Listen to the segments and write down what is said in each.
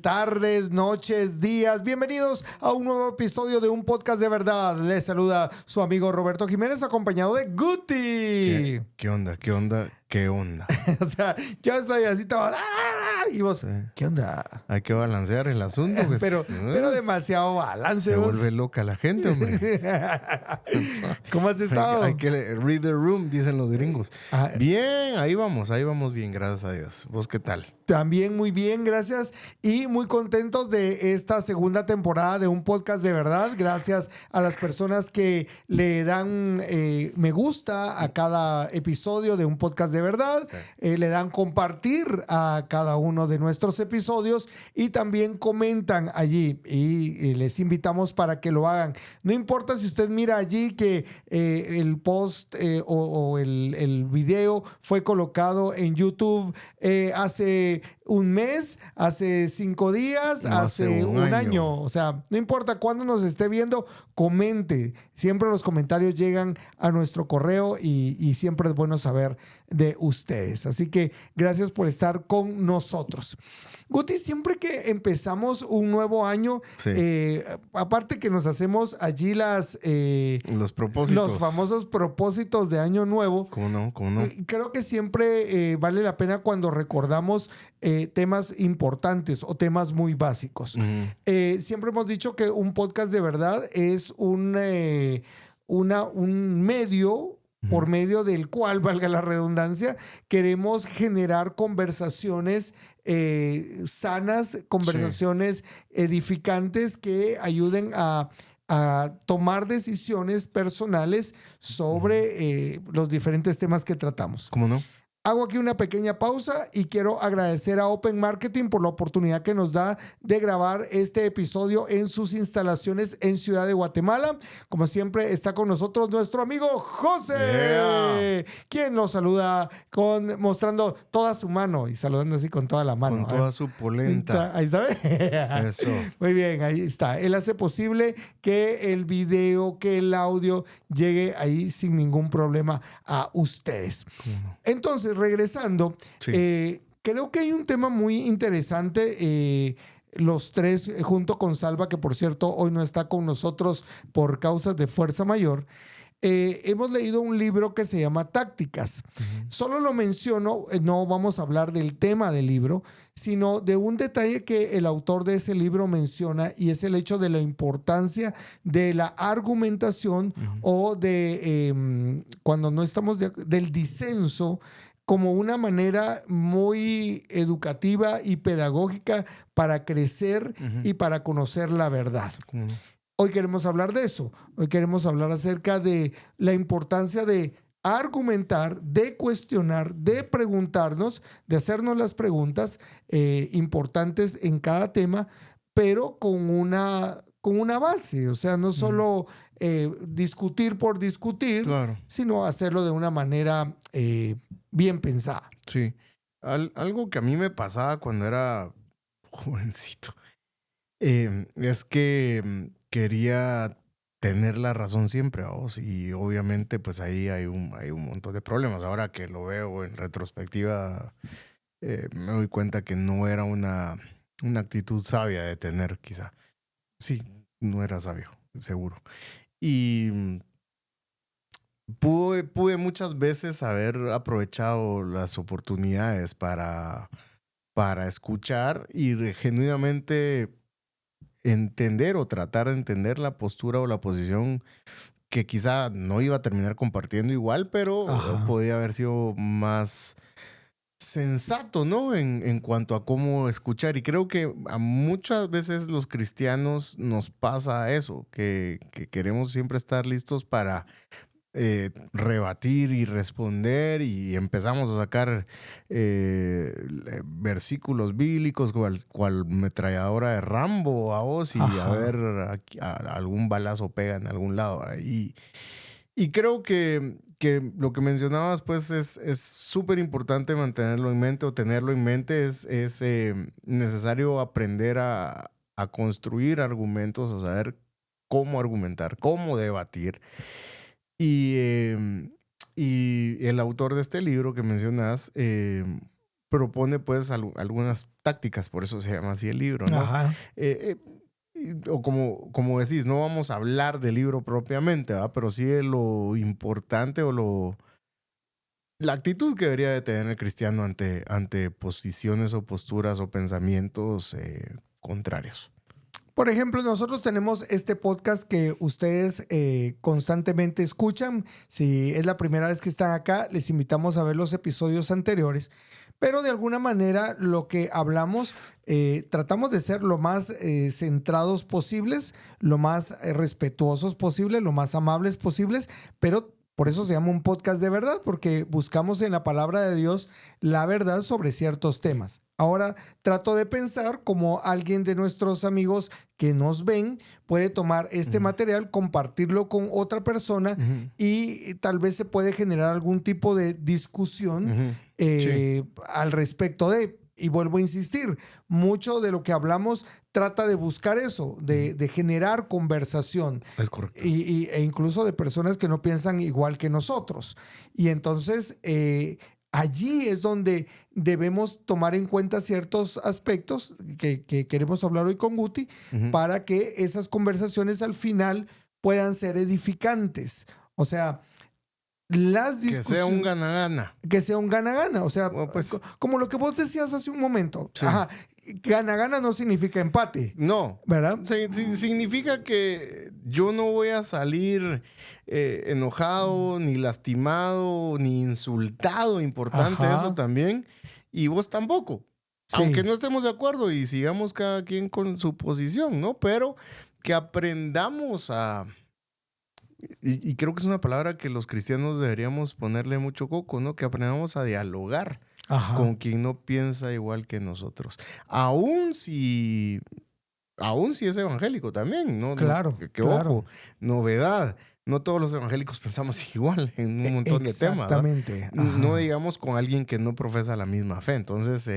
tardes, noches, días. Bienvenidos a un nuevo episodio de un podcast de verdad. Les saluda su amigo Roberto Jiménez acompañado de Guti. ¿Qué onda? ¿Qué onda? ¿Qué onda? O sea, yo estoy así todo... Y vos, Sí. ¿qué onda? Hay que balancear el asunto. Pues, pero demasiado balance. Se vos. vuelve loca la gente, hombre. ¿Cómo has estado? Hay que read the room, dicen los gringos. Ah, Bien, ahí vamos bien, gracias a Dios. ¿Vos qué tal? También muy bien, gracias. Y muy contentos de esta segunda temporada de un podcast de verdad. Gracias a las personas que le dan me gusta a cada episodio de un podcast de verdad. Sí. Le dan compartir a cada uno de nuestros episodios y también comentan allí. Y les invitamos para que lo hagan. No importa si usted mira allí que el post o el video fue colocado en YouTube hace un mes, hace 5 días, No, hace un año. O sea, no importa cuándo nos esté viendo, comente. Siempre los comentarios llegan a nuestro correo y siempre es bueno saber de ustedes. Así que gracias por estar con nosotros. Guti, siempre que empezamos un nuevo año, Sí. aparte que nos hacemos allí Los propósitos. los famosos propósitos de año nuevo, ¿Cómo no? ¿Cómo no? creo que siempre vale la pena cuando recordamos temas importantes o temas muy básicos. Siempre hemos dicho que un podcast de verdad es un medio por medio del cual, valga la redundancia, queremos generar conversaciones sanas, conversaciones edificantes que ayuden a tomar decisiones personales sobre los diferentes temas que tratamos. ¿Cómo no? Hago aquí una pequeña pausa y quiero agradecer a Open Marketing por la oportunidad que nos da de grabar este episodio en sus instalaciones en Ciudad de Guatemala. Como siempre está con nosotros nuestro amigo José, quien nos saluda mostrando toda su mano y saludando así con toda la mano. Con toda su polenta. Ahí está. Eso. Muy bien, ahí está. Él hace posible que el video, que el audio llegue ahí sin ningún problema a ustedes. ¿Cómo no? Entonces, regresando, Sí. creo que hay un tema muy interesante. Los tres, junto con Salva, que por cierto hoy no está con nosotros por causas de fuerza mayor, hemos leído un libro que se llama Tácticas. Solo lo menciono, no vamos a hablar del tema del libro, sino de un detalle que el autor de ese libro menciona y es el hecho de la importancia de la argumentación o de cuando no estamos del disenso como una manera muy educativa y pedagógica para crecer y para conocer la verdad. ¿Cómo no? Hoy queremos hablar de eso. Hoy queremos hablar acerca de la importancia de argumentar, de cuestionar, de preguntarnos, de hacernos las preguntas importantes en cada tema, pero con una base. O sea, no solo discutir por discutir, Claro. sino hacerlo de una manera bien pensada. Sí. Algo que a mí me pasaba cuando era jovencito es que quería tener la razón siempre, vos, y obviamente pues ahí hay un montón de problemas. Ahora que lo veo en retrospectiva, me doy cuenta que no era una actitud sabia de tener, quizá. Sí, no era sabio, seguro. Y pude muchas veces haber aprovechado las oportunidades para escuchar y genuinamente entender o tratar de entender la postura o la posición que quizá no iba a terminar compartiendo igual, pero podía haber sido más sensato, ¿no? En cuanto a cómo escuchar. Y creo que a muchas veces los cristianos nos pasa eso, que queremos siempre estar listos para rebatir y responder y empezamos a sacar versículos bíblicos cual metralladora de Rambo a vos y a ver algún balazo pega en algún lado. Y creo que lo que mencionabas pues es súper importante mantenerlo en mente o tenerlo en mente. Es necesario aprender a construir argumentos, a saber cómo argumentar, cómo debatir. Y el autor de este libro que mencionas propone pues algunas tácticas, por eso se llama así el libro, ¿no? Ajá. O como decís, no vamos a hablar del libro propiamente, ¿verdad? Pero sí de lo importante o la actitud que debería de tener el cristiano ante posiciones o posturas o pensamientos contrarios. Por ejemplo, nosotros tenemos este podcast que ustedes constantemente escuchan. Si es la primera vez que están acá, les invitamos a ver los episodios anteriores. Pero de alguna manera lo que hablamos, tratamos de ser lo más centrados posibles, lo más respetuosos posibles, lo más amables posibles, pero por eso se llama un podcast de verdad, porque buscamos en la palabra de Dios la verdad sobre ciertos temas. Ahora trato de pensar como alguien de nuestros amigos que nos ven puede tomar este material, compartirlo con otra persona y tal vez se puede generar algún tipo de discusión Sí. al respecto de. Y vuelvo a insistir, mucho de lo que hablamos trata de buscar eso, de generar conversación. Es correcto. E incluso de personas que no piensan igual que nosotros. Y entonces allí es donde debemos tomar en cuenta ciertos aspectos que queremos hablar hoy con Guti para que esas conversaciones al final puedan ser edificantes. O sea, las discusiones... Que sea un gana-gana. Que sea un gana-gana. O sea, Bueno, pues, como lo que vos decías hace un momento. Sí. Ajá. Gana-gana no significa empate. no. ¿Verdad? Significa que yo no voy a salir enojado, ni lastimado, ni insultado. Importante Ajá. eso también. Y vos tampoco. Sí. Aunque no estemos de acuerdo y sigamos cada quien con su posición, ¿no? Pero que aprendamos a... Y creo que es una palabra que los cristianos deberíamos ponerle mucho coco, ¿no? Que aprendamos a dialogar Ajá. con quien no piensa igual que nosotros. Aún si es evangélico también, ¿no? Claro, Que claro. ojo, novedad. No todos los evangélicos pensamos igual en un montón de temas, ¿verdad? Exactamente. No digamos con alguien que no profesa la misma fe. Entonces,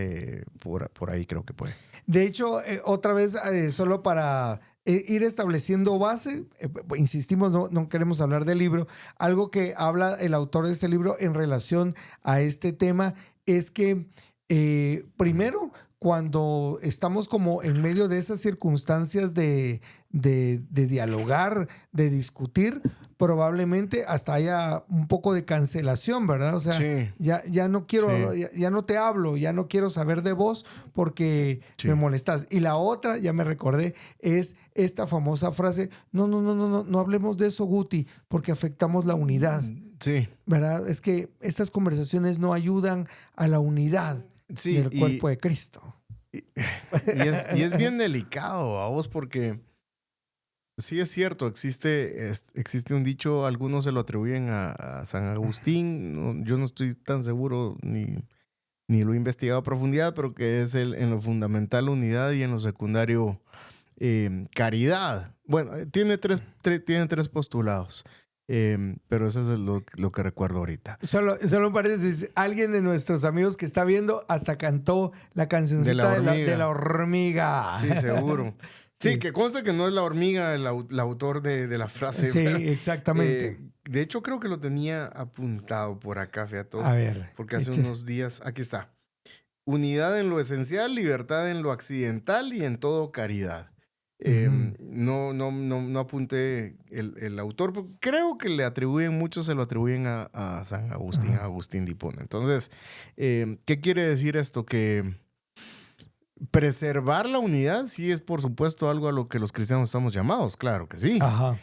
por ahí creo que puede. De hecho, otra vez, solo para ir estableciendo base, insistimos, no queremos hablar del libro, algo que habla el autor de este libro en relación a este tema es que primero, cuando estamos como en medio de esas circunstancias de dialogar, de discutir, probablemente hasta haya un poco de cancelación, ¿verdad? O sea, Sí. ya no quiero, Sí. ya no te hablo, ya no quiero saber de vos porque Sí. me molestas. Y la otra, ya me recordé, es esta famosa frase, no hablemos de eso, Guti, porque afectamos la unidad, Sí. ¿verdad? Es que estas conversaciones no ayudan a la unidad Sí, del cuerpo de Cristo. Y es bien delicado a vos porque sí es cierto, existe un dicho, algunos se lo atribuyen a San Agustín, yo no estoy tan seguro ni lo he investigado a profundidad, pero que es en lo fundamental unidad y en lo secundario caridad. Bueno, tiene tres postulados. Pero eso es lo que recuerdo ahorita. Solo un paréntesis, alguien de nuestros amigos que está viendo hasta cantó la cancioncita de la hormiga. Sí, seguro. Sí, Sí. que consta que no es la hormiga el autor de la frase. Sí, pero, exactamente. de hecho, creo que lo tenía apuntado por acá, fíjate. A ver. Porque hace unos días, aquí está. Unidad en lo esencial, libertad en lo accidental y en todo caridad. No apunté el autor, porque creo que muchos se lo atribuyen a San Agustín, a Agustín de Hipona. Entonces, ¿qué quiere decir esto? Que preservar la unidad sí es, por supuesto, algo a lo que los cristianos estamos llamados, claro que sí. Ajá.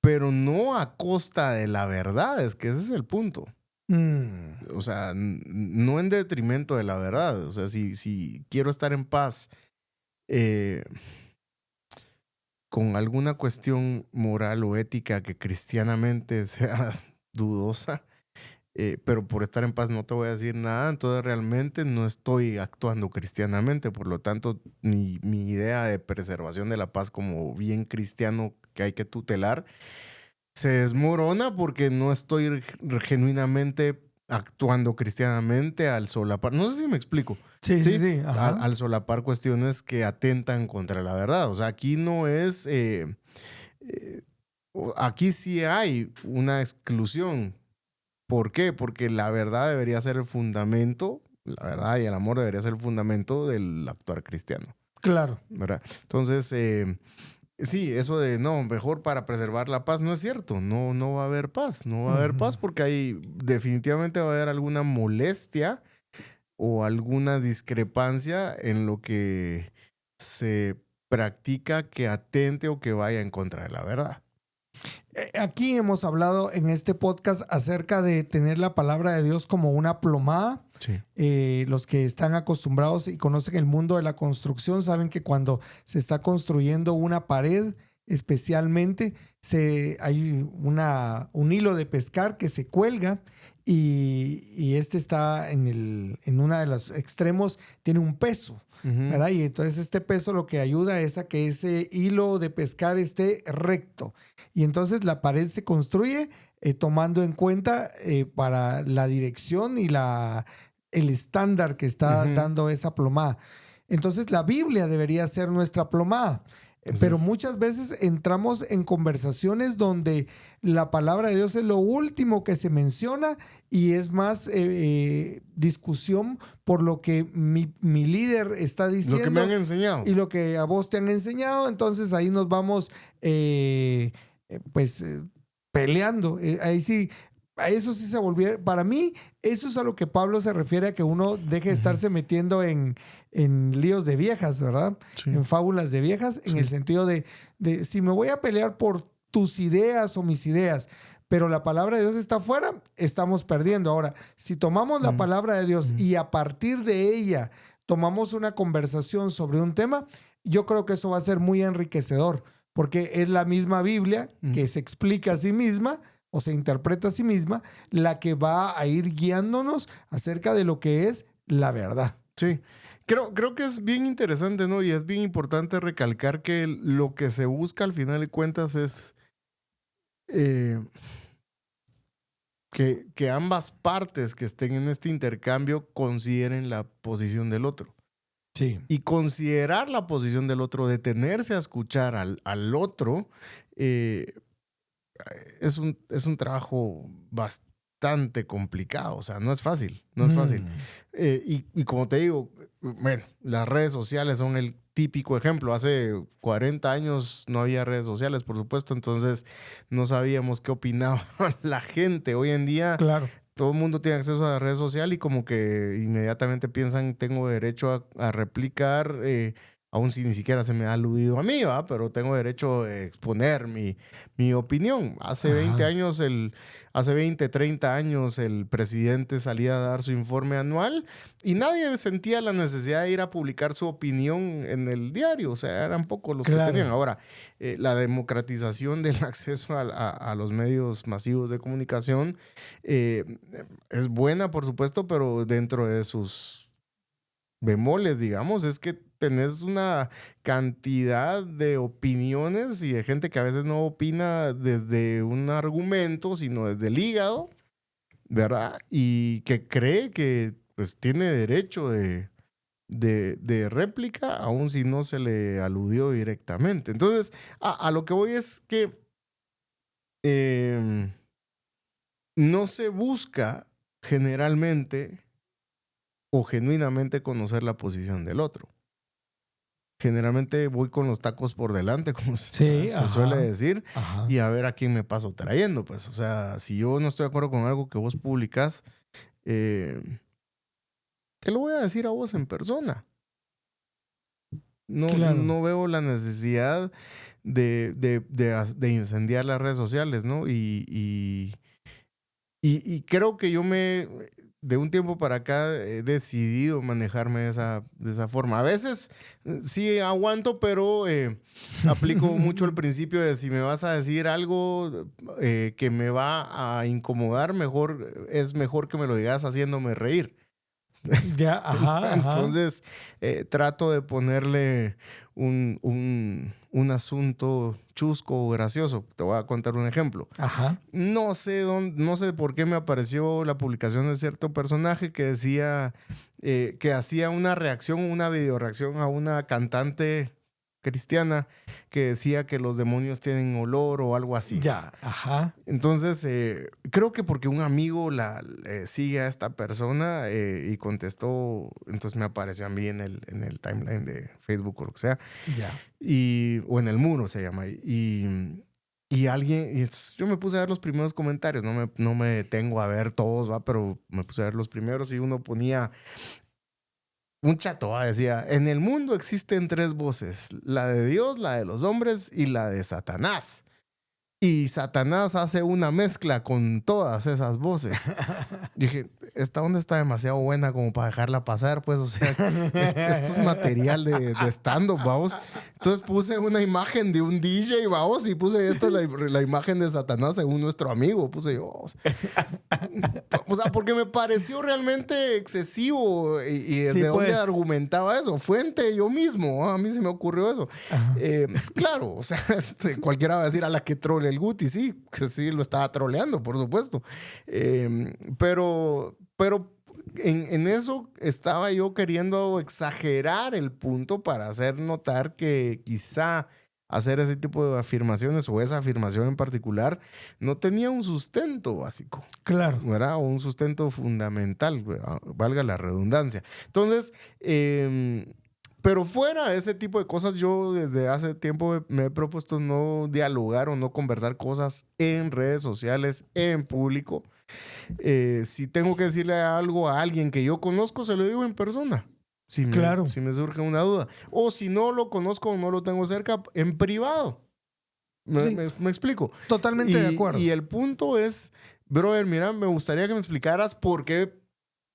Pero no a costa de la verdad, es que ese es el punto. O sea, no en detrimento de la verdad. O sea, si quiero estar en paz con alguna cuestión moral o ética que cristianamente sea dudosa, pero por estar en paz no te voy a decir nada, entonces realmente no estoy actuando cristianamente. Por lo tanto, mi idea de preservación de la paz como bien cristiano que hay que tutelar se desmorona porque no estoy genuinamente actuando cristianamente al solapar. No sé si me explico. Sí. Ajá. Al solapar cuestiones que atentan contra la verdad. O sea, aquí no es... aquí sí hay una exclusión. ¿Por qué? Porque la verdad debería ser el fundamento la verdad y el amor debería ser el fundamento del actuar cristiano, Claro. ¿verdad? Entonces, sí, eso de no, mejor para preservar la paz no es cierto. No, no va a haber paz. No va a haber paz porque hay, definitivamente va a haber alguna molestia o alguna discrepancia en lo que se practica que atente o que vaya en contra de la verdad. Aquí hemos hablado en este podcast acerca de tener la palabra de Dios como una plomada. Sí. Los que están acostumbrados y conocen el mundo de la construcción saben que cuando se está construyendo una pared, especialmente, hay un hilo de pescar que se cuelga y este está en uno de los extremos, tiene un peso. ¿Verdad? Y entonces este peso lo que ayuda es a que ese hilo de pescar esté recto. Y entonces la pared se construye tomando en cuenta para la dirección y el estándar que está dando esa plomada. Entonces la Biblia debería ser nuestra plomada. Pero muchas veces entramos en conversaciones donde la palabra de Dios es lo último que se menciona y es más discusión por lo que mi líder está diciendo. Lo que me han enseñado. Y lo que a vos te han enseñado. Entonces ahí nos vamos peleando. Ahí sí. A eso sí se volvió. Para mí, eso es a lo que Pablo se refiere, a que uno deje de estarse metiendo en líos de viejas, ¿verdad? Sí. En fábulas de viejas, en el sentido de si me voy a pelear por tus ideas o mis ideas, pero la palabra de Dios está afuera, estamos perdiendo. Ahora, si tomamos la palabra de Dios y a partir de ella tomamos una conversación sobre un tema, yo creo que eso va a ser muy enriquecedor, porque es la misma Biblia que se explica a sí misma o se interpreta a sí misma, la que va a ir guiándonos acerca de lo que es la verdad. Sí, creo que es bien interesante, ¿no? Y es bien importante recalcar que lo que se busca al final de cuentas es que ambas partes que estén en este intercambio consideren la posición del otro. Sí. Y considerar la posición del otro, detenerse a escuchar al otro, es un trabajo bastante complicado, o sea, no es fácil, no es fácil. Y como te digo, bueno, las redes sociales son el típico ejemplo. Hace 40 años no había redes sociales, por supuesto, entonces no sabíamos qué opinaba la gente. Hoy en día, claro, todo el mundo tiene acceso a la red social y como que inmediatamente piensan tengo derecho a replicar, aun si ni siquiera se me ha aludido a mí, ¿va? Pero tengo derecho a exponer mi opinión. Hace 20, 30 años el presidente salía a dar su informe anual y nadie sentía la necesidad de ir a publicar su opinión en el diario. O sea, eran pocos los que tenían. Ahora, la democratización del acceso a los medios masivos de comunicación es buena, por supuesto, pero dentro de sus bemoles, digamos, es que tenés una cantidad de opiniones y de gente que a veces no opina desde un argumento, sino desde el hígado, ¿verdad? Y que cree que pues tiene derecho de réplica, aun si no se le aludió directamente. Entonces, a lo que voy es que no se busca generalmente o genuinamente conocer la posición del otro. Generalmente voy con los tacos por delante, como se suele decir, y a ver a quién me paso trayendo. Pues, o sea, si yo no estoy de acuerdo con algo que vos publicás, te lo voy a decir a vos en persona. No veo la necesidad de incendiar las redes sociales, ¿no? Y creo que yo de un tiempo para acá he decidido manejarme de esa forma. A veces sí aguanto, pero aplico mucho el principio de si me vas a decir algo que me va a incomodar, es mejor que me lo digas haciéndome reír. Ya, Entonces trato de ponerle un asunto chusco o gracioso. Te voy a contar un ejemplo. No sé por qué me apareció la publicación de cierto personaje que decía que hacía una reacción, una videoreacción a una cantante cristiana que decía que los demonios tienen olor o algo así. Ya, ajá. Entonces, creo que porque un amigo sigue a esta persona y contestó, entonces me apareció a mí en el timeline de Facebook o lo que sea, Ya. o en el muro se llama. Y alguien, yo me puse a ver los primeros comentarios, no me detengo a ver todos, ¿va? Pero me puse a ver los primeros y uno ponía... Un chato decía, en el mundo existen 3 voces, la de Dios, la de los hombres y la de Satanás. Y Satanás hace una mezcla con todas esas voces. Dije, esta onda está demasiado buena como para dejarla pasar, pues, o sea, esto es material de stand-up, vamos. Entonces puse una imagen de un DJ, vamos, y puse la imagen de Satanás según nuestro amigo, puse yo. O sea, porque me pareció realmente excesivo y desde dónde argumentaba eso. Fuente yo mismo, a mí se me ocurrió eso. Claro, o sea, cualquiera va a decir a la que trole el Guti, sí, que sí lo estaba troleando, por supuesto. Pero en eso estaba yo queriendo exagerar el punto para hacer notar que quizá hacer ese tipo de afirmaciones o esa afirmación en particular no tenía un sustento básico. Claro. ¿Verdad? O un sustento fundamental, valga la redundancia. Entonces, pero fuera de ese tipo de cosas, yo desde hace tiempo me he propuesto no dialogar o no conversar cosas en redes sociales, en público. Si tengo que decirle algo a alguien que yo conozco, se lo digo en persona. Si me surge una duda. O si no lo conozco o no lo tengo cerca, en privado. ¿Me explico? Totalmente de acuerdo. Y el punto es, brother, mira, me gustaría que me explicaras por qué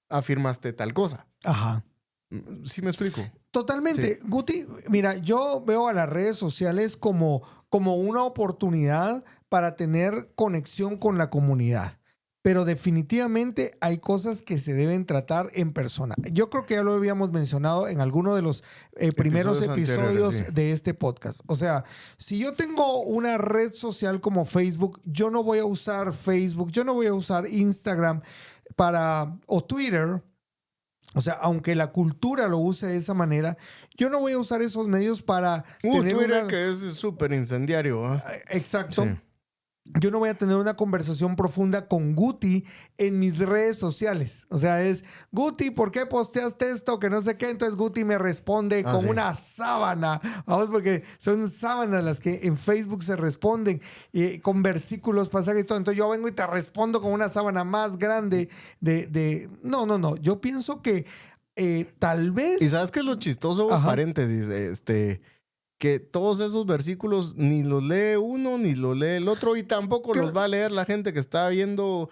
afirmaste tal cosa. Ajá. ¿Sí me explico? Totalmente. Sí. Guti, mira, yo veo a las redes sociales como una oportunidad para tener conexión con la comunidad. Pero definitivamente hay cosas que se deben tratar en persona. Yo creo que ya lo habíamos mencionado en alguno de los primeros episodios sí, de este podcast. O sea, si yo tengo una red social como Facebook, yo no voy a usar Facebook, yo no voy a usar Instagram o Twitter. O sea, aunque la cultura lo use de esa manera, yo no voy a usar esos medios para tener Twitter que es súper incendiario. Exacto. Sí. Yo no voy a tener una conversación profunda con Guti en mis redes sociales. O sea, es, Guti, ¿por qué posteaste esto? Que no sé qué. Entonces Guti me responde con una sábana. Vamos, porque son sábanas las que en Facebook se responden con versículos, pasajes y todo. Entonces yo vengo y te respondo con una sábana más grande No. Yo pienso que tal vez... ¿Y sabes qué es lo chistoso? Ajá. Paréntesis, que todos esos versículos ni los lee uno ni los lee el otro y tampoco los va a leer la gente que está viendo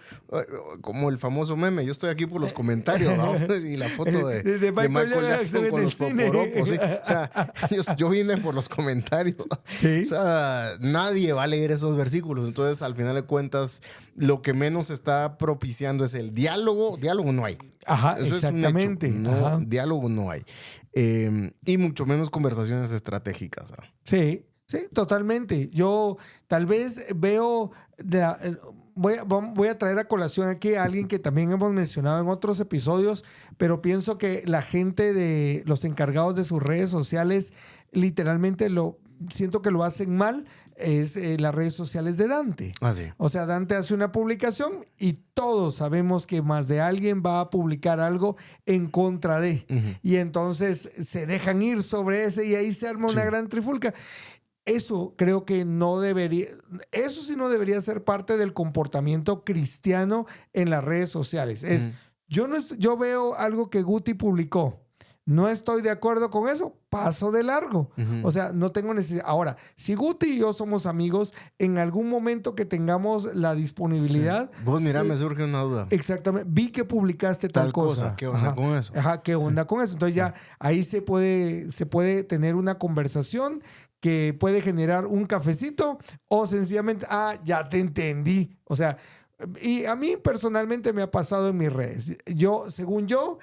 como el famoso meme. Yo estoy aquí por los comentarios, ¿no? Y la foto de Michael Jackson con los poporopos. ¿Sí? O sea, yo vine por los comentarios. ¿Sí? O sea, nadie va a leer esos versículos. Entonces, al final de cuentas, lo que menos está propiciando es el diálogo. Diálogo no hay. Ajá, eso exactamente. Es un hecho. No, diálogo no hay. Y mucho menos conversaciones estratégicas. ¿No? Sí, totalmente. Yo tal vez veo... Voy a traer a colación aquí a alguien que también hemos mencionado en otros episodios, pero pienso que la gente de los encargados de sus redes sociales literalmente siento que lo hacen mal. Es las redes sociales de Dante. Sí. O sea, Dante hace una publicación y todos sabemos que más de alguien va a publicar algo en contra de. Uh-huh. Y entonces se dejan ir sobre ese y ahí se arma una gran trifulca. Eso creo que no debería ser parte del comportamiento cristiano en las redes sociales. Es, yo veo algo que Guti publicó. No estoy de acuerdo con eso, paso de largo. Uh-huh. O sea, no tengo necesidad. Ahora, si Guti y yo somos amigos, en algún momento que tengamos la disponibilidad... Sí. Vos, mira, me surge una duda. Exactamente. Vi que publicaste tal cosa. ¿Qué onda con eso? Ajá, ¿qué onda con eso? Entonces ya ahí se puede tener una conversación que puede generar un cafecito o sencillamente, ya te entendí. O sea, y a mí personalmente me ha pasado en mis redes. Según yo...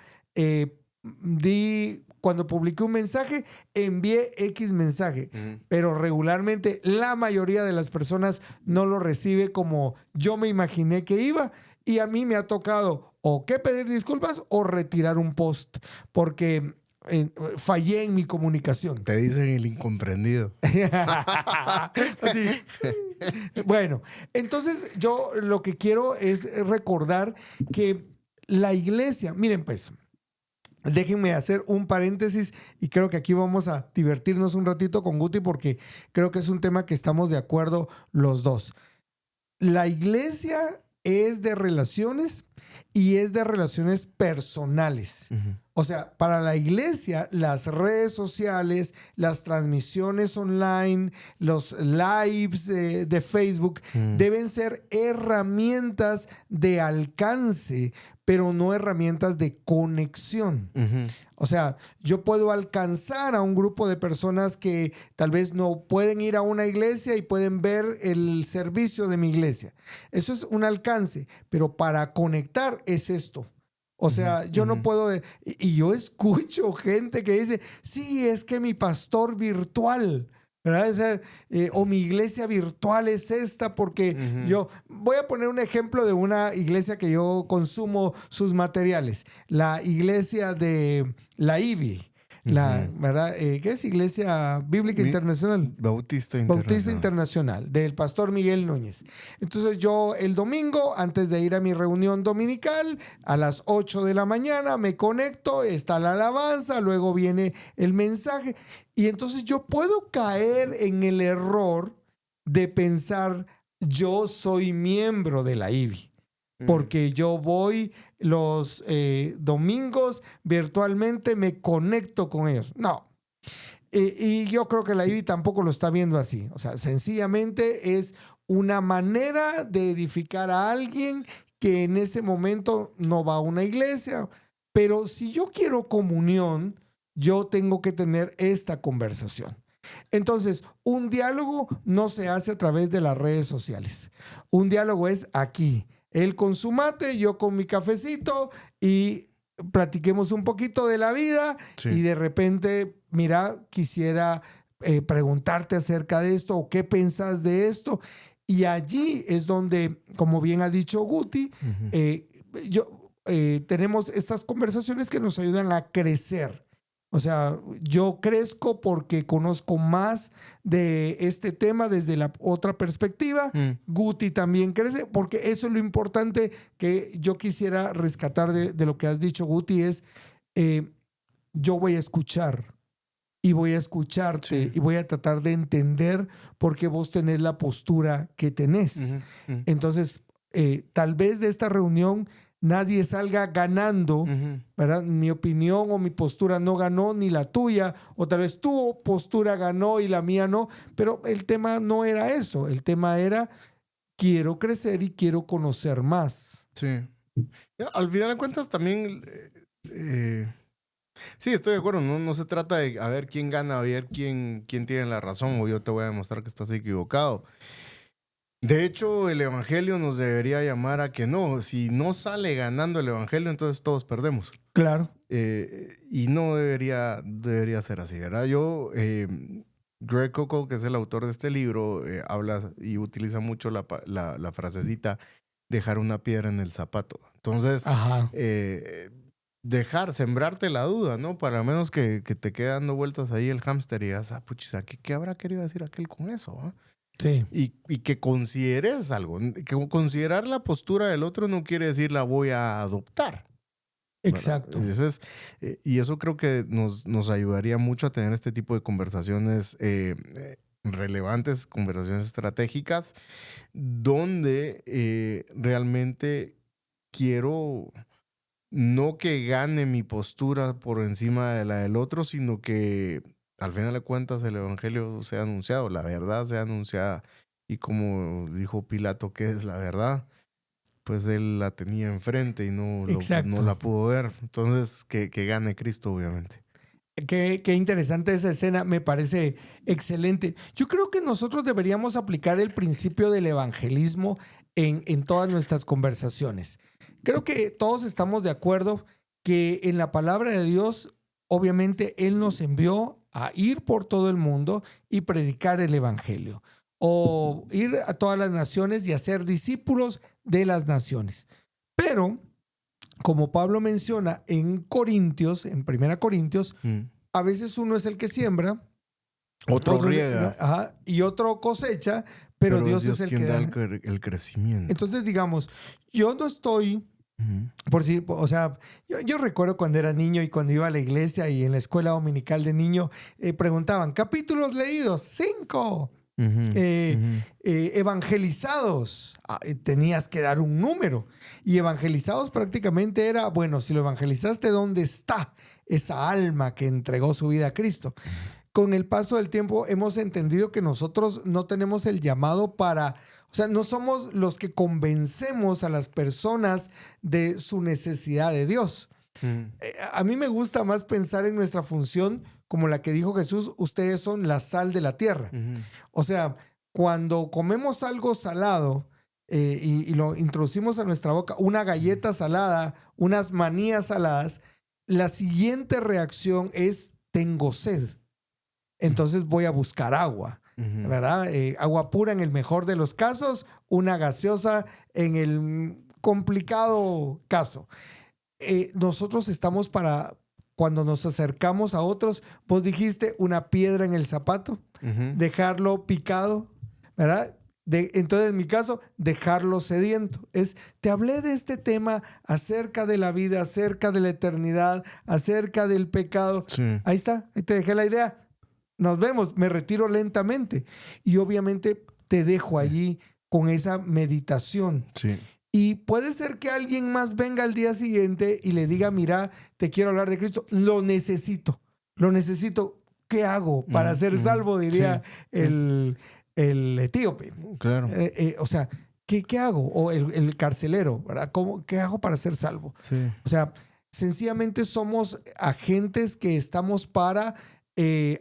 cuando publiqué un mensaje, envié X mensaje, pero regularmente la mayoría de las personas no lo recibe como yo me imaginé que iba, y a mí me ha tocado o que pedir disculpas o retirar un post, porque fallé en mi comunicación. Te dicen el incomprendido. Así. Bueno, entonces yo lo que quiero es recordar que la iglesia, miren pues, déjenme hacer un paréntesis y creo que aquí vamos a divertirnos un ratito con Guti porque creo que es un tema que estamos de acuerdo los dos. La iglesia es de relaciones y es de relaciones personales. Uh-huh. O sea, para la iglesia, las redes sociales, las transmisiones online, los lives de Facebook deben ser herramientas de alcance, pero no herramientas de conexión. Uh-huh. O sea, yo puedo alcanzar a un grupo de personas que tal vez no pueden ir a una iglesia y pueden ver el servicio de mi iglesia. Eso es un alcance, pero para conectar es esto. O sea, yo no puedo... Y yo escucho gente que dice, sí, es que mi pastor virtual, ¿verdad? O sea, o mi iglesia virtual es esta porque yo... Voy a poner un ejemplo de una iglesia que yo consumo sus materiales. La iglesia de la IBI. ¿Verdad? ¿Qué es? Iglesia Bíblica Internacional. Bautista Internacional. Bautista Internacional, del pastor Miguel Núñez. Entonces yo el domingo, antes de ir a mi reunión dominical, a las 8 de la mañana me conecto, está la alabanza, luego viene el mensaje. Y entonces yo puedo caer en el error de pensar, yo soy miembro de la IBI. Porque yo voy los domingos virtualmente, me conecto con ellos. No. Y yo creo que la IBI tampoco lo está viendo así. O sea, sencillamente es una manera de edificar a alguien que en ese momento no va a una iglesia. Pero si yo quiero comunión, yo tengo que tener esta conversación. Entonces, un diálogo no se hace a través de las redes sociales. Un diálogo es aquí. Él con su mate, yo con mi cafecito y platiquemos un poquito de la vida. Sí. Y de repente, mira, quisiera preguntarte acerca de esto o qué pensás de esto. Y allí es donde, como bien ha dicho Guti, tenemos estas conversaciones que nos ayudan a crecer. O sea, yo crezco porque conozco más de este tema desde la otra perspectiva. Guti también crece, porque eso es lo importante que yo quisiera rescatar de lo que has dicho, Guti, es yo voy a escuchar y voy a escucharte y voy a tratar de entender por qué vos tenés la postura que tenés. Entonces, tal vez de esta reunión nadie salga ganando, ¿verdad? Mi opinión o mi postura no ganó, ni la tuya, o tal vez tu postura ganó y la mía no, pero el tema no era eso, el tema era quiero crecer y quiero conocer más. Sí. Al final de cuentas también, sí, estoy de acuerdo, no se trata de a ver quién gana, a ver quién tiene la razón, o yo te voy a demostrar que estás equivocado. De hecho, el evangelio nos debería llamar a que no. Si no sale ganando el evangelio, entonces todos perdemos. Claro. Y no debería ser así, ¿verdad? Greg Koukl, que es el autor de este libro, habla y utiliza mucho la frasecita dejar una piedra en el zapato. Entonces, sembrarte la duda, ¿no? Para menos que te quede dando vueltas ahí el hámster y digas, puchis, ¿qué habrá querido decir aquel con eso? Sí. Y que consideres algo. Que considerar la postura del otro no quiere decir la voy a adoptar. Exacto. Entonces, y eso creo que nos ayudaría mucho a tener este tipo de conversaciones relevantes, conversaciones estratégicas, donde realmente quiero no que gane mi postura por encima de la del otro, sino que al final de cuentas el evangelio sea anunciado, la verdad sea anunciada. Y como dijo Pilato, ¿qué es la verdad? Pues él la tenía enfrente y no la pudo ver. Entonces, que gane Cristo, obviamente. Qué interesante esa escena, me parece excelente. Yo creo que nosotros deberíamos aplicar el principio del evangelismo en todas nuestras conversaciones. Creo que todos estamos de acuerdo que en la palabra de Dios, obviamente, Él nos envió a ir por todo el mundo y predicar el evangelio, o ir a todas las naciones y hacer discípulos de las naciones. Pero como Pablo menciona en Corintios, en 1 Corintios, a veces uno es el que siembra, Otro riega. Ajá, y otro cosecha, pero Dios es el quien que da da. el crecimiento. Entonces, digamos, yo no estoy, por si, o sea, yo recuerdo cuando era niño y cuando iba a la iglesia y en la escuela dominical de niño, preguntaban, capítulos leídos, 5. Evangelizados, tenías que dar un número. Y evangelizados prácticamente era, bueno, si lo evangelizaste, ¿dónde está esa alma que entregó su vida a Cristo? Con el paso del tiempo hemos entendido que nosotros no tenemos el llamado para, o sea, no somos los que convencemos a las personas de su necesidad de Dios. A mí me gusta más pensar en nuestra función como la que dijo Jesús, ustedes son la sal de la tierra. O sea, cuando comemos algo salado y lo introducimos a nuestra boca, una galleta salada, unas manías saladas, la siguiente reacción es tengo sed. Entonces voy a buscar agua, ¿verdad? Agua pura en el mejor de los casos, una gaseosa en el complicado caso. Nosotros estamos para, cuando nos acercamos a otros, vos dijiste una piedra en el zapato, dejarlo picado, ¿verdad? Entonces, en mi caso, dejarlo sediento. Te hablé de este tema acerca de la vida, acerca de la eternidad, acerca del pecado. Sí. Ahí está, ahí te dejé la idea. Nos vemos, me retiro lentamente. Y obviamente te dejo allí con esa meditación. Sí. Y puede ser que alguien más venga al día siguiente y le diga, mira, te quiero hablar de Cristo, lo necesito. ¿Qué hago para ser salvo? Diría el etíope. Claro. O sea, ¿qué hago? O el carcelero, ¿verdad? ¿Qué hago para ser salvo? Sí. O sea, sencillamente somos agentes que estamos para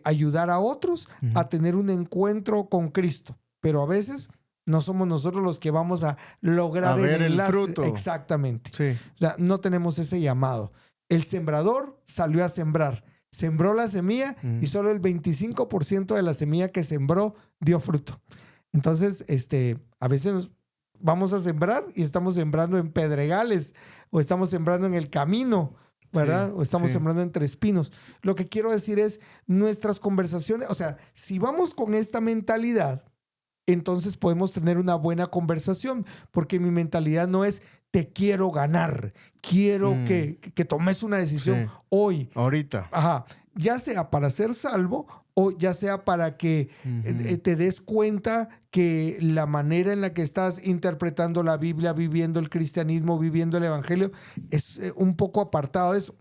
ayudar a otros a tener un encuentro con Cristo. Pero a veces no somos nosotros los que vamos a lograr ver el enlace. fruto. Exactamente. Sí. O sea, no tenemos ese llamado. El sembrador salió a sembrar. Sembró la semilla y solo el 25% de la semilla que sembró dio fruto. Entonces, a veces vamos a sembrar y estamos sembrando en pedregales o estamos sembrando en el camino, ¿verdad? O estamos sembrando entre espinos. Lo que quiero decir es nuestras conversaciones, o sea, si vamos con esta mentalidad, entonces podemos tener una buena conversación, porque mi mentalidad no es te quiero ganar, quiero que tomes una decisión hoy. Ahorita. Ajá, ya sea para ser salvo o ya sea para que te des cuenta que la manera en la que estás interpretando la Biblia, viviendo el cristianismo, viviendo el evangelio, es un poco apartado de eso.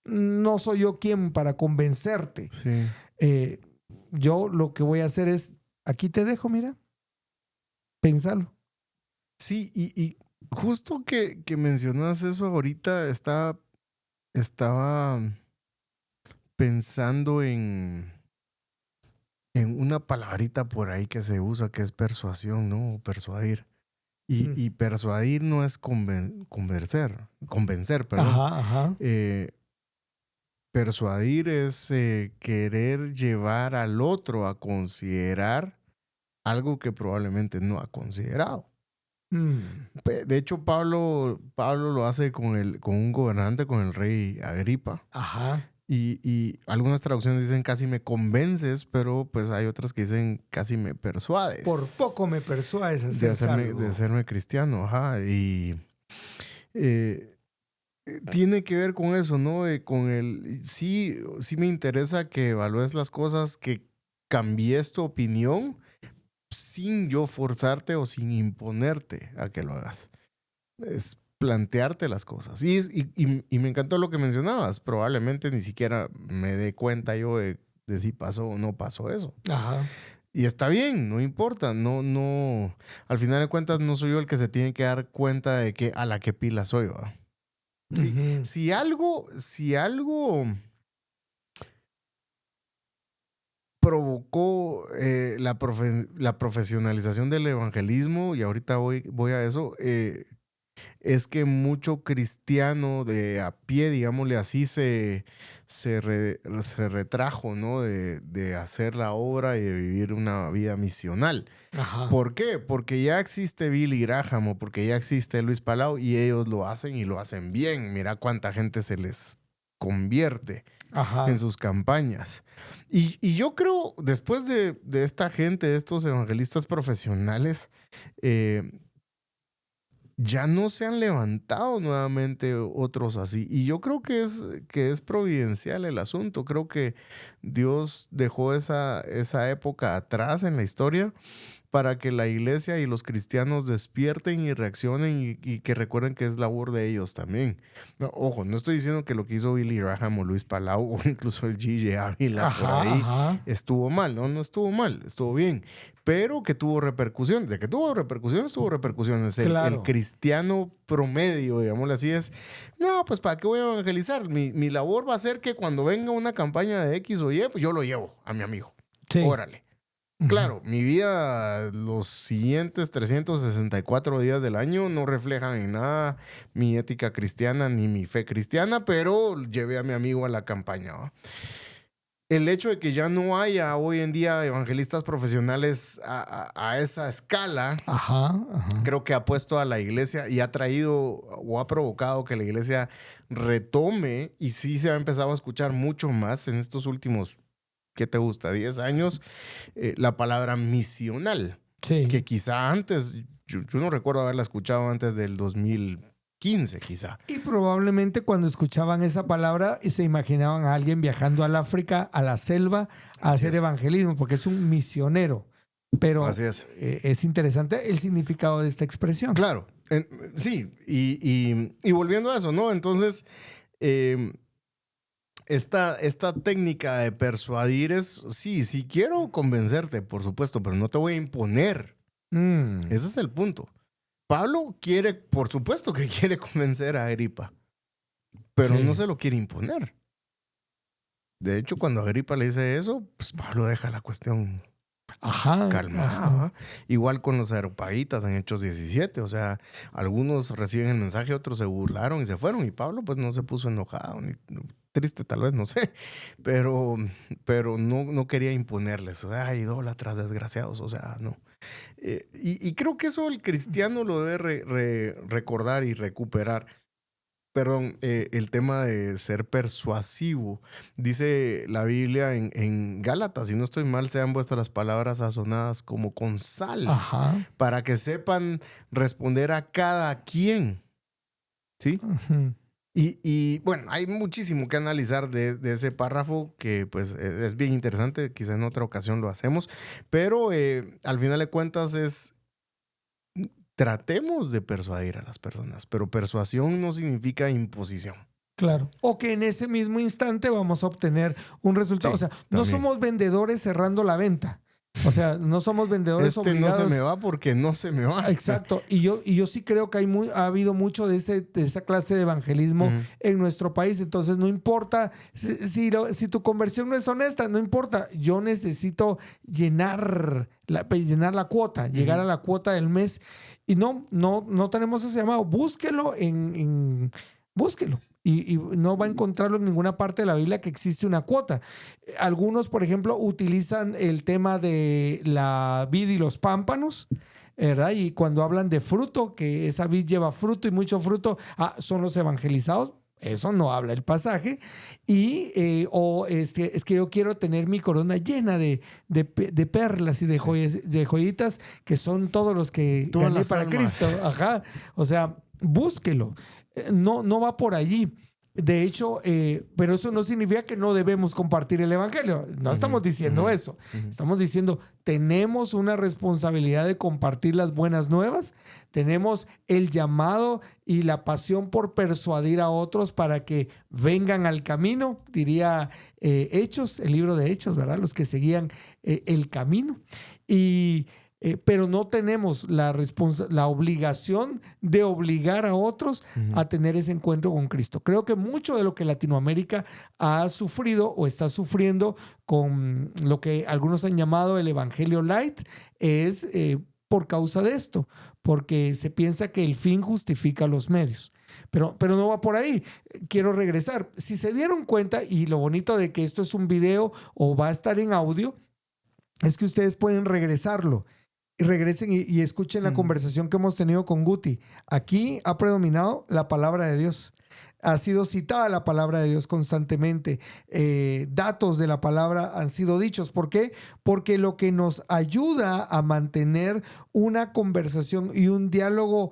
No soy yo quien para convencerte. Sí. Yo lo que voy a hacer es, aquí te dejo, mira. Pensalo. Sí, y justo que mencionas eso ahorita, estaba pensando en una palabrita por ahí que se usa que es persuasión, ¿no? O persuadir. Y persuadir no es convencer, perdón. Ajá. Persuadir es querer llevar al otro a considerar algo que probablemente no ha considerado. De hecho, Pablo lo hace con un gobernante, con el rey Agripa. Ajá. Y algunas traducciones dicen casi me convences, pero pues hay otras que dicen casi me persuades. Por poco me persuades a ser salvo. De hacerme cristiano, ajá. Y tiene que ver con eso, ¿no? Sí me interesa que evalúes las cosas, que cambies tu opinión sin yo forzarte o sin imponerte a que lo hagas. Es plantearte las cosas. Y me encantó lo que mencionabas. Probablemente ni siquiera me dé cuenta yo de si pasó o no pasó eso. Ajá. Y está bien, no importa. No. Al final de cuentas, no soy yo el que se tiene que dar cuenta de que a la que pila soy, ¿va? Si algo provocó la profesionalización del evangelismo, y ahorita voy a eso, es que mucho cristiano de a pie, digámosle así, se retrajo, ¿no? De hacer la obra y de vivir una vida misional. Ajá. ¿Por qué? Porque ya existe Billy Graham o porque ya existe Luis Palau y ellos lo hacen y lo hacen bien. Mira cuánta gente se les convierte Ajá. en sus campañas. Y yo creo, después de esta gente, de estos evangelistas profesionales, ya no se han levantado nuevamente otros así. Y yo creo que es providencial el asunto. Creo que Dios dejó esa época atrás en la historia para que la iglesia y los cristianos despierten y reaccionen y que recuerden que es labor de ellos también. No, ojo, no estoy diciendo que lo que hizo Billy Graham o Luis Palau o incluso el G.J. Ávila por Ajá, ahí ajá. estuvo mal. No estuvo mal, estuvo bien. Pero que tuvo repercusiones. De que tuvo repercusiones, tuvo repercusiones. El Claro. cristiano promedio, digámosle así, es, no, pues ¿para qué voy a evangelizar? Mi labor va a ser que cuando venga una campaña de X o Y, pues yo lo llevo a mi amigo. Sí. Órale. Ujú. Claro, mi vida los siguientes 364 días del año no reflejan en nada mi ética cristiana ni mi fe cristiana, pero llevé a mi amigo a la campaña, ¿va? El hecho de que ya no haya hoy en día evangelistas profesionales a esa escala, Ajá, ajá. creo que ha puesto a la iglesia y ha traído o ha provocado que la iglesia retome y sí se ha empezado a escuchar mucho más en estos últimos, ¿qué te gusta? 10 años, la palabra misional, Sí. que quizá antes, yo no recuerdo haberla escuchado antes del 2015, quizá. Y probablemente cuando escuchaban esa palabra se imaginaban a alguien viajando al África, a la selva, a Así hacer es. evangelismo, porque es un misionero. Pero Así es. es interesante el significado de esta expresión. Claro, sí, y volviendo a eso, ¿no? Entonces, esta técnica de persuadir es, sí quiero convencerte, por supuesto, pero no te voy a imponer. Mm. Ese es el punto. Pablo quiere, por supuesto que quiere convencer a Agripa, pero Sí. no se lo quiere imponer. De hecho, cuando Agripa le dice eso, pues Pablo deja la cuestión Ajá. calmada, Ajá. ¿va? Igual con los areopagitas en Hechos 17, o sea, algunos reciben el mensaje, otros se burlaron y se fueron, y Pablo pues no se puso enojado, ni triste tal vez, no sé, pero no quería imponerles, o sea, idólatras, desgraciados, o sea, no. Y creo que eso el cristiano lo debe recordar y recuperar. Perdón, el tema de ser persuasivo. Dice la Biblia en Gálatas, si no estoy mal, sean vuestras palabras sazonadas como con sal, Ajá. para que sepan responder a cada quien. ¿Sí? Ujú. Y bueno, hay muchísimo que analizar de ese párrafo que pues es bien interesante, quizá en otra ocasión lo hacemos, pero al final de cuentas tratemos de persuadir a las personas, pero persuasión no significa imposición. Claro. O que en ese mismo instante vamos a obtener un resultado. Sí, O sea, no también. somos vendedores cerrando la venta. O sea, no somos vendedores Este obligados. no se me va porque no se me va. Exacto. Y yo sí creo que ha habido mucho de esa clase de evangelismo Ujú. en nuestro país. Entonces, no importa si tu conversión no es honesta, no importa. Yo necesito llenar la cuota, llegar a la cuota del mes. Y no tenemos ese llamado. Búsquelo búsquelo. Y no va a encontrarlo en ninguna parte de la Biblia que existe una cuota. Algunos, por ejemplo, utilizan el tema de la vid y los pámpanos, ¿verdad? Y cuando hablan de fruto, que esa vid lleva fruto y mucho fruto, son los evangelizados. Eso no habla el pasaje. Y es que yo quiero tener mi corona llena de perlas y de joyitas, que son todos los que Todas gané las para almas. Cristo. Ajá. O sea, búsquelo. No va por allí. De hecho, pero eso no significa que no debemos compartir el evangelio. No estamos diciendo eso. Estamos diciendo, tenemos una responsabilidad de compartir las buenas nuevas. Tenemos el llamado y la pasión por persuadir a otros para que vengan al camino, diría Hechos, el libro de Hechos, ¿verdad? Los que seguían el camino. Pero no tenemos la obligación de obligar a otros a tener ese encuentro con Cristo. Creo que mucho de lo que Latinoamérica ha sufrido o está sufriendo con lo que algunos han llamado el Evangelio Light es por causa de esto, porque se piensa que el fin justifica los medios. Pero no va por ahí. Quiero regresar. Si se dieron cuenta, y lo bonito de que esto es un video o va a estar en audio, es que ustedes pueden regresarlo. Y regresen y escuchen la conversación que hemos tenido con Guti. Aquí ha predominado la palabra de Dios. Ha sido citada la palabra de Dios constantemente. Datos de la palabra han sido dichos. ¿Por qué? Porque lo que nos ayuda a mantener una conversación y un diálogo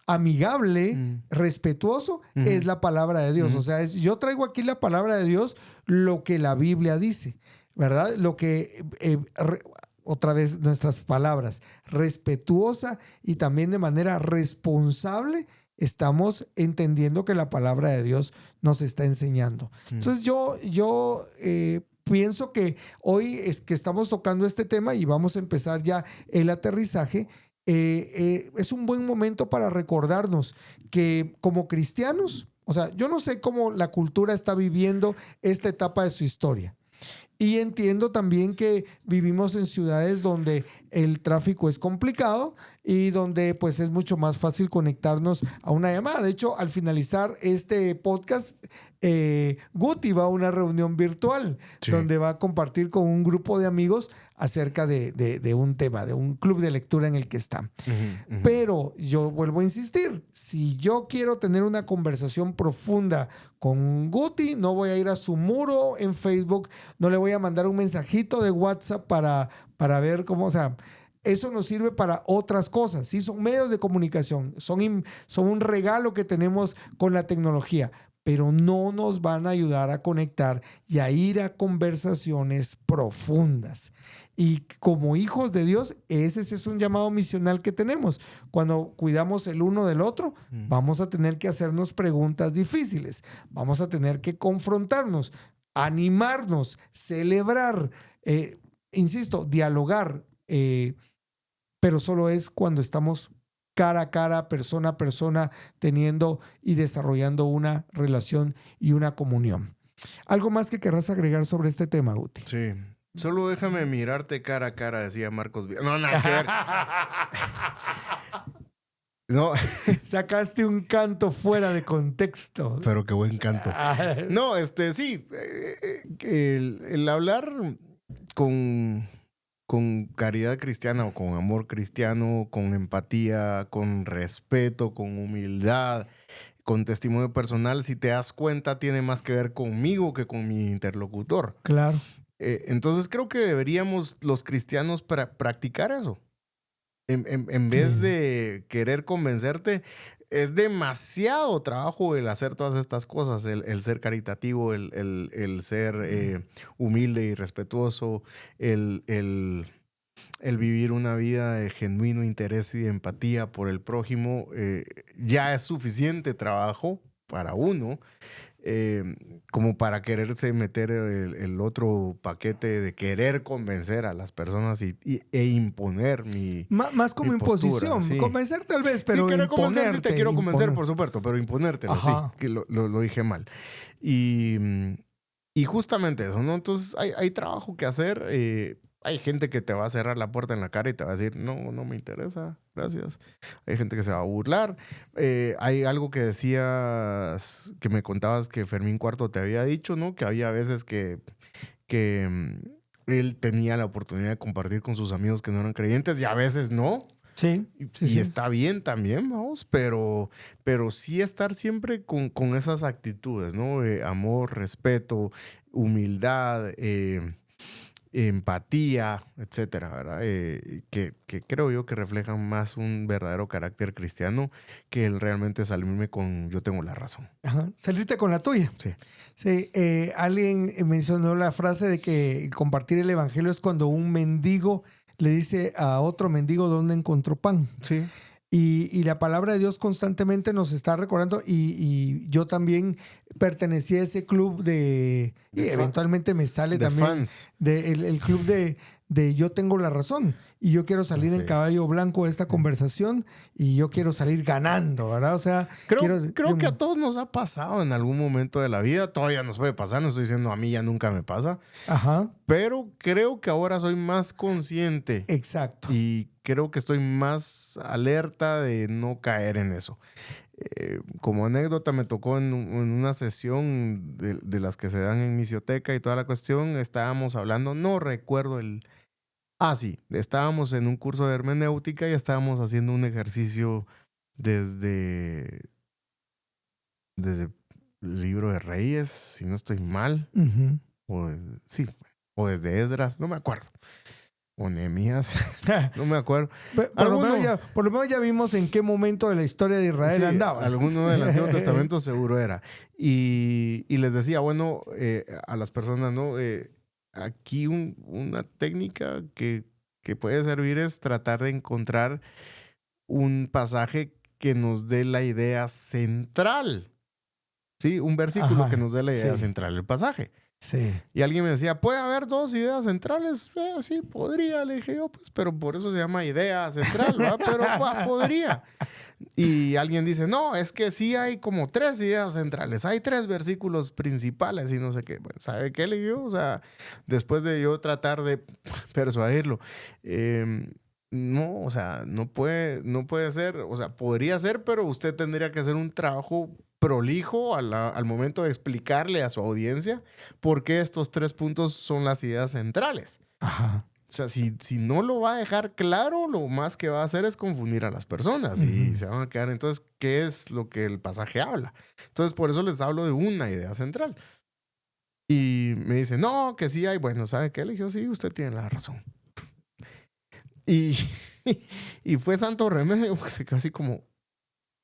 amigable, respetuoso, es la palabra de Dios. O sea, yo traigo aquí la palabra de Dios, lo que la Biblia dice, ¿verdad? Lo que... otra vez nuestras palabras, respetuosa y también de manera responsable, estamos entendiendo que la palabra de Dios nos está enseñando. Entonces yo pienso que hoy es que estamos tocando este tema y vamos a empezar ya el aterrizaje. Es un buen momento para recordarnos que como cristianos, o sea, yo no sé cómo la cultura está viviendo esta etapa de su historia. Y entiendo también que vivimos en ciudades donde el tráfico es complicado y donde pues es mucho más fácil conectarnos a una llamada. De hecho, al finalizar este podcast, Guti va a una reunión virtual donde va a compartir con un grupo de amigos acerca de un tema, de un club de lectura en el que está. Pero yo vuelvo a insistir, si yo quiero tener una conversación profunda con Guti, no voy a ir a su muro en Facebook, no le voy a mandar un mensajito de WhatsApp para ver cómo, o sea, eso nos sirve para otras cosas, ¿sí? Son medios de comunicación, son un regalo que tenemos con la tecnología, pero no nos van a ayudar a conectar y a ir a conversaciones profundas. Y como hijos de Dios, ese es un llamado misional que tenemos. Cuando cuidamos el uno del otro, vamos a tener que hacernos preguntas difíciles, vamos a tener que confrontarnos, animarnos, celebrar, insisto, dialogar, pero solo es cuando estamos cara a cara, persona a persona, teniendo y desarrollando una relación y una comunión. ¿Algo más que querrás agregar sobre este tema, Guti? Sí. Solo déjame mirarte cara a cara, decía Marcos. No, nada que ver. No. Sacaste un canto fuera de contexto. Pero qué buen canto. No, sí. El hablar con caridad cristiana o con amor cristiano, con empatía, con respeto, con humildad, con testimonio personal, si te das cuenta, tiene más que ver conmigo que con mi interlocutor. Claro. Entonces creo que deberíamos los cristianos practicar eso. En vez de querer convencerte, es demasiado trabajo el hacer todas estas cosas, el ser caritativo, el ser humilde y respetuoso, el vivir una vida de genuino interés y de empatía por el prójimo. Ya es suficiente trabajo para uno. Como para quererse meter el otro paquete de querer convencer a las personas e imponer más como mi imposición, postura, sí. Convencer tal vez, pero sí, convencer, sí te quiero convencer, por supuesto, pero imponértelo, Ajá. sí, que lo dije mal. Y justamente eso, ¿no? Entonces hay trabajo que hacer. Hay gente que te va a cerrar la puerta en la cara y te va a decir, no me interesa, gracias. Hay gente que se va a burlar. Hay algo que decías, que me contabas que Fermín Cuarto te había dicho, ¿no? Que había veces que él tenía la oportunidad de compartir con sus amigos que no eran creyentes y a veces no. Sí. Y está bien también, vamos, pero sí estar siempre con esas actitudes, ¿no? Amor, respeto, humildad, empatía, etcétera, ¿verdad? Que creo yo que reflejan más un verdadero carácter cristiano que el realmente salirme con yo tengo la razón. Ajá. Salirte con la tuya. Sí. Sí, alguien mencionó la frase de que compartir el evangelio es cuando un mendigo le dice a otro mendigo dónde encontró pan. Sí. Y la palabra de Dios constantemente nos está recordando, y yo también pertenecí a ese club y eventualmente me sale también fans. El club de de yo tengo la razón y yo quiero salir en caballo blanco de esta conversación y yo quiero salir ganando, ¿verdad? O sea, creo que a todos nos ha pasado en algún momento de la vida. Todavía nos puede pasar, no estoy diciendo a mí ya nunca me pasa. Ajá. Pero creo que ahora soy más consciente. Exacto. Y creo que estoy más alerta de no caer en eso. Como anécdota, me tocó en una sesión de las que se dan en Misioteca y toda la cuestión, estábamos hablando, no recuerdo el... sí, estábamos en un curso de hermenéutica y estábamos haciendo un ejercicio desde el libro de Reyes, si no estoy mal, o desde Esdras, no me acuerdo. O Nehemías, no me acuerdo. Por lo menos ya vimos en qué momento de la historia de Israel andabas. Alguno del Antiguo Testamento seguro era. Y les decía, bueno, a las personas, ¿no? Aquí una técnica que puede servir es tratar de encontrar un pasaje que nos dé la idea central. ¿Sí? Un versículo que nos dé la idea central del pasaje. Sí. Y alguien me decía, ¿puede haber dos ideas centrales? Sí, podría. Le dije yo, pues, pero por eso se llama idea central, ¿va? Pero podría. Y alguien dice, no, es que sí hay como 3 ideas centrales. Hay 3 versículos principales y no sé qué. Bueno, ¿sabe qué le digo? O sea, después de yo tratar de persuadirlo, no, o sea, no puede ser. O sea, podría ser, pero usted tendría que hacer un trabajo prolijo al momento de explicarle a su audiencia por qué estos 3 puntos son las ideas centrales. Ajá. O sea, si no lo va a dejar claro, lo más que va a hacer es confundir a las personas y se van a quedar. Entonces, ¿qué es lo que el pasaje habla? Entonces, por eso les hablo de una idea central. Y me dice, no, que sí hay. Bueno, ¿sabe qué? Le dije, sí, usted tiene la razón. Y fue santo remedio, pues casi como,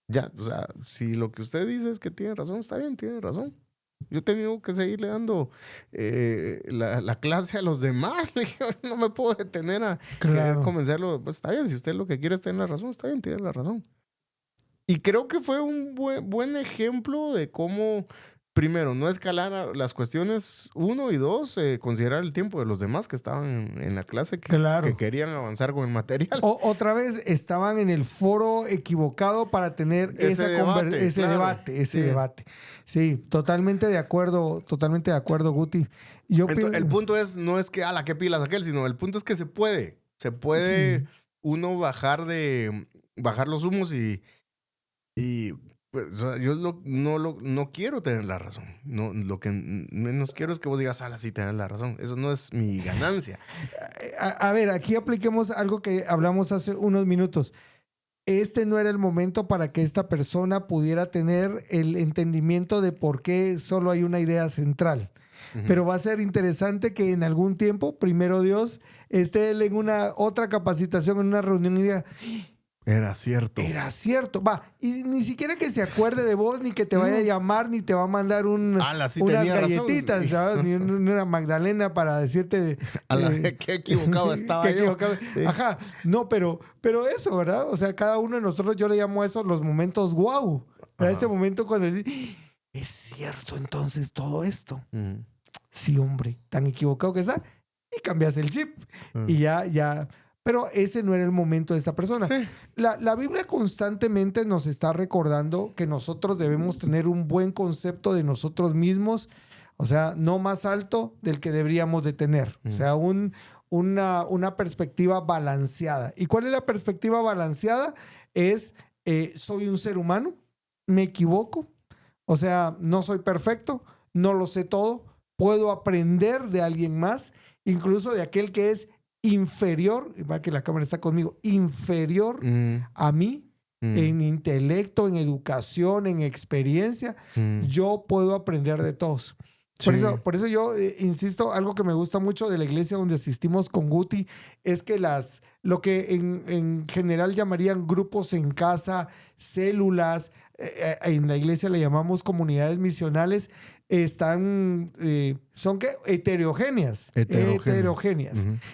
ya, o sea, si lo que usted dice es que tiene razón, está bien, tiene razón. Yo he tenido que seguirle dando la clase a los demás. Le dije, no me puedo detener a querer convencerlo. Pues está bien, si usted lo que quiere es tener la razón, está bien, tiene la razón. Y creo que fue un buen ejemplo de cómo, primero, no escalar las cuestiones 1 y 2, considerar el tiempo de los demás que estaban en la clase, que querían avanzar con el material. Otra vez estaban en el foro equivocado para tener ese debate. Sí, totalmente de acuerdo, Guti. El punto es, no es que, qué pilas aquel, sino el punto es que se puede uno bajar los humos y pues, o sea, yo no quiero tener la razón. No, lo que menos quiero es que vos digas, sí, tenés la razón. Eso no es mi ganancia. A ver, aquí apliquemos algo que hablamos hace unos minutos. Este no era el momento para que esta persona pudiera tener el entendimiento de por qué solo hay una idea central. Pero va a ser interesante que en algún tiempo, primero Dios, esté él en una otra capacitación, en una reunión y diga... Era cierto. Va, y ni siquiera que se acuerde de vos, ni que te vaya a llamar, ni te va a mandar unas galletitas, ¿sabes? Ni una Magdalena para decirte... qué equivocado estaba yo. Sí. Ajá, no, pero eso, ¿verdad? O sea, cada uno de nosotros, yo le llamo a eso los momentos guau. Ese momento cuando decís, es cierto entonces todo esto. Sí, hombre, tan equivocado que está. Y cambias el chip. Y ya... Pero ese no era el momento de esta persona. Sí. La Biblia constantemente nos está recordando que nosotros debemos tener un buen concepto de nosotros mismos, o sea, no más alto del que deberíamos de tener. O sea, una perspectiva balanceada. ¿Y cuál es la perspectiva balanceada? Es, soy un ser humano, me equivoco, o sea, no soy perfecto, no lo sé todo, puedo aprender de alguien más, incluso de aquel que es inferior, va que la cámara está conmigo, inferior a mí en intelecto, en educación, en experiencia. Yo puedo aprender de todos. Por eso yo insisto, algo que me gusta mucho de la iglesia donde asistimos con Guti es que lo que en general llamarían grupos en casa, células, en la iglesia le llamamos comunidades misionales, son heterogéneas.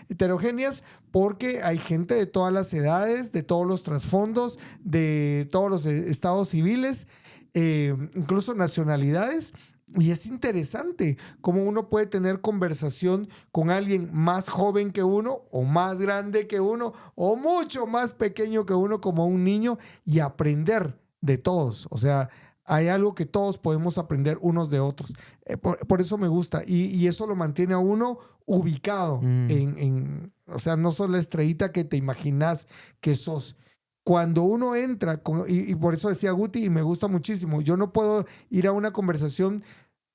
Heterogéneas porque hay gente de todas las edades, de todos los trasfondos, de todos los estados civiles, incluso nacionalidades. Y es interesante cómo uno puede tener conversación con alguien más joven que uno, o más grande que uno, o mucho más pequeño que uno, como un niño, y aprender de todos. O sea, hay algo que todos podemos aprender unos de otros. Por eso me gusta. Y eso lo mantiene a uno ubicado o sea, no sos la estrellita que te imaginas que sos. Cuando uno entra, y por eso decía Guti, y me gusta muchísimo, yo no puedo ir a una conversación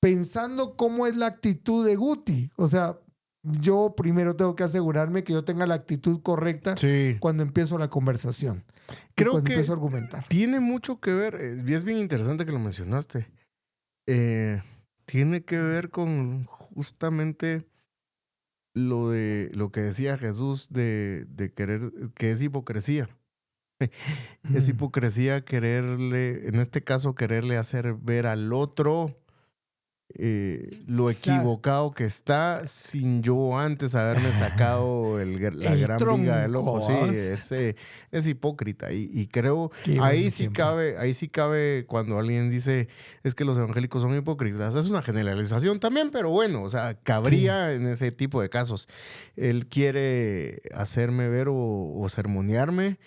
pensando cómo es la actitud de Guti. O sea, yo primero tengo que asegurarme que yo tenga la actitud correcta cuando empiezo la conversación. Creo cuando que empiezo a argumentar. Tiene mucho que ver, y es bien interesante que lo mencionaste. Tiene que ver con justamente lo que decía Jesús de querer, que es hipocresía. Es hipocresía quererle, en este caso, quererle hacer ver al otro lo equivocado que está sin yo antes haberme sacado la gran viga del ojo. Sí, es hipócrita. Y creo, ahí sí cabe cuando alguien dice es que los evangélicos son hipócritas. Es una generalización también, pero bueno, o sea, cabría en ese tipo de casos. Él quiere hacerme ver o sermonearme,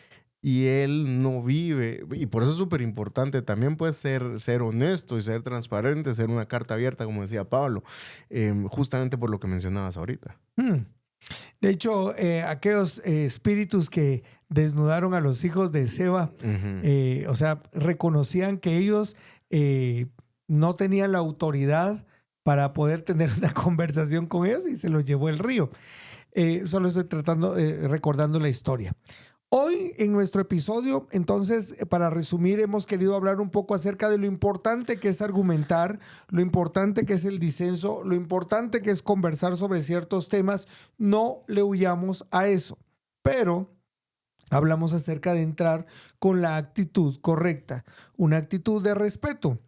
y él no vive, y por eso es súper importante también, pues, ser honesto y ser transparente, ser una carta abierta, como decía Pablo, justamente por lo que mencionabas ahorita. De hecho, aquellos espíritus que desnudaron a los hijos de Seba, o sea, reconocían que ellos no tenían la autoridad para poder tener una conversación con ellos, y se los llevó el río. Solo estoy recordando la historia. Hoy en nuestro episodio, entonces, para resumir, hemos querido hablar un poco acerca de lo importante que es argumentar, lo importante que es el disenso, lo importante que es conversar sobre ciertos temas. No le huyamos a eso, pero hablamos acerca de entrar con la actitud correcta, una actitud de respeto,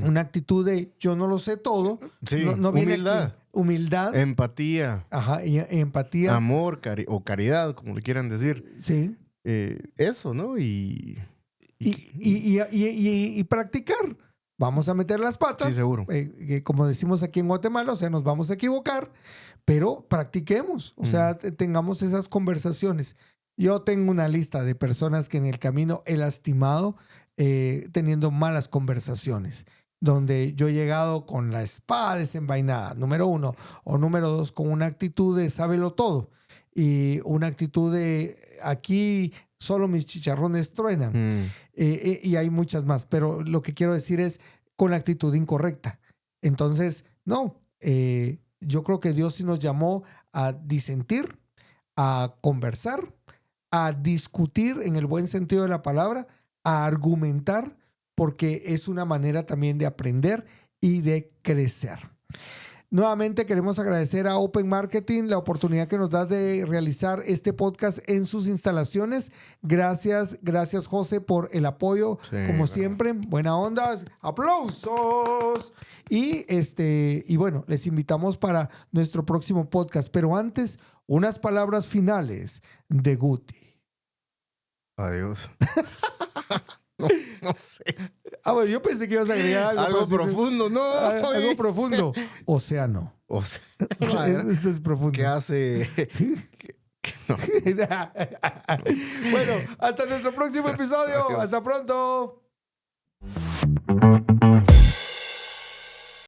una actitud de yo no lo sé todo. Sí, no viene humildad. Aquí. Humildad. Empatía. Ajá, y empatía. Amor o caridad, como le quieran decir. Sí. Eso, ¿no? Y practicar. Vamos a meter las patas. Sí, seguro. Como decimos aquí en Guatemala, o sea, nos vamos a equivocar, pero practiquemos. O sea, tengamos esas conversaciones. Yo tengo una lista de personas que en el camino he lastimado teniendo malas conversaciones, donde yo he llegado con la espada desenvainada, número 1, o número 2, con una actitud de sábelo todo, y una actitud de aquí solo mis chicharrones truenan, y hay muchas más, pero lo que quiero decir es con la actitud incorrecta. Entonces, no, yo creo que Dios sí nos llamó a disentir, a conversar, a discutir en el buen sentido de la palabra, a argumentar, porque es una manera también de aprender y de crecer. Nuevamente queremos agradecer a Open Marketing la oportunidad que nos das de realizar este podcast en sus instalaciones. Gracias José por el apoyo, como siempre. Buena onda, aplausos. Y bueno, les invitamos para nuestro próximo podcast. Pero antes, unas palabras finales de Guti. Adiós. No sé. Bueno, yo pensé que ibas a agregar algo profundo, ¿no? Algo profundo. Océano. Esto es profundo. ¿Qué hace? No. Bueno, hasta nuestro próximo episodio. Adiós. Hasta pronto.